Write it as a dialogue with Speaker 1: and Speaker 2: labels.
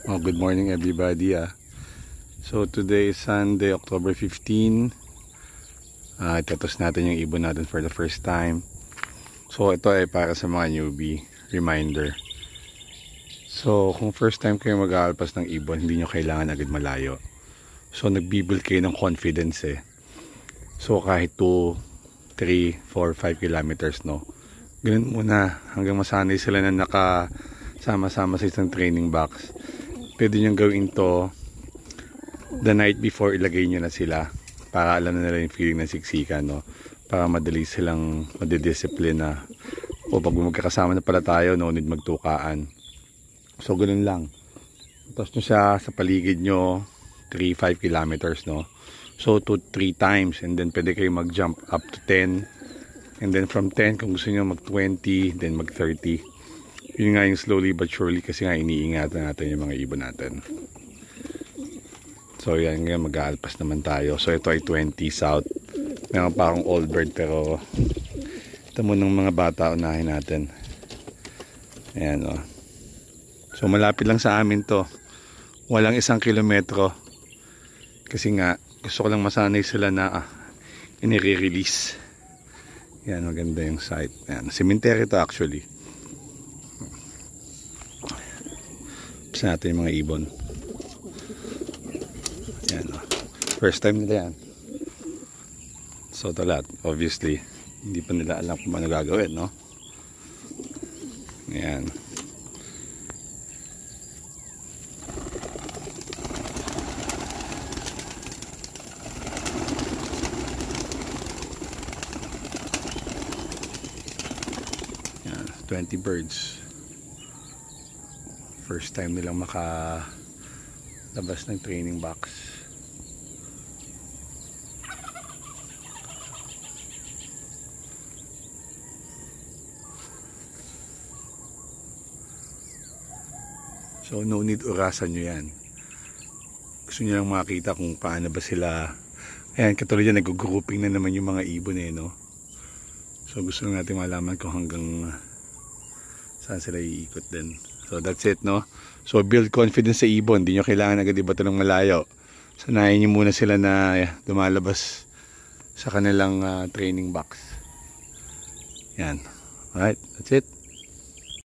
Speaker 1: Oh, good morning everybody. So today is Sunday, October 15. Itatos natin yung ibon natin for the first time. So ito ay para sa mga newbie, reminder. So kung first time kayo mag-aalpas ng ibon, hindi nyo kailangan agad malayo. So nagbibuild kayo ng confidence So kahit 2, 3, 4, 5 kilometers, no? Ganun muna hanggang masanay sila na nakasama-sama sa isang training box. Pwede nyo gawin to the night before, ilagay nyo na sila para alam na nila yung feeling ng siksikan, no? Para madali silang madidiscipline na o pag magkakasama na pala tayo, no need magtukaan. So ganun lang. Tapos nyo siya sa paligid nyo 3-5 kilometers, no? So 2-3 times, and then pwede kayo mag jump up to 10, and then from 10 kung gusto nyo mag 20, then mag 30. Yun nga yung slowly but surely, kasi nga iniingatan natin yung mga ibon natin. So yan, ngayon mag-aalpas naman tayo. So ito ay 20 south. Meron pa akong old bird, pero ito mo ng mga bata, unahin natin. Ayan o. So malapit lang sa amin to. Walang 1 kilometro. Kasi nga gusto ko lang masanay sila na inire-release. Yan, maganda yung site. Yan, cemetery to actually. Sa natin yung mga ibon. Yan, first time nila yan. So ito lahat, obviously hindi pa nila alam kung ano gagawin, no? Yan. Yan, 20 birds. First time nilang makalabas ng training box. So no need orasan nyo yan. Gusto nyo lang makita kung paano ba sila. Ayan, katulad yan, nag-grouping na naman yung mga ibon no? So gusto natin malaman kung hanggang saan sila iikot din. So that's it, no? So build confidence sa ibon. Hindi nyo kailangan agad iba ng malayo. Sanayin nyo muna sila na lumalabas sa kanilang training box. Yan. Alright, that's it.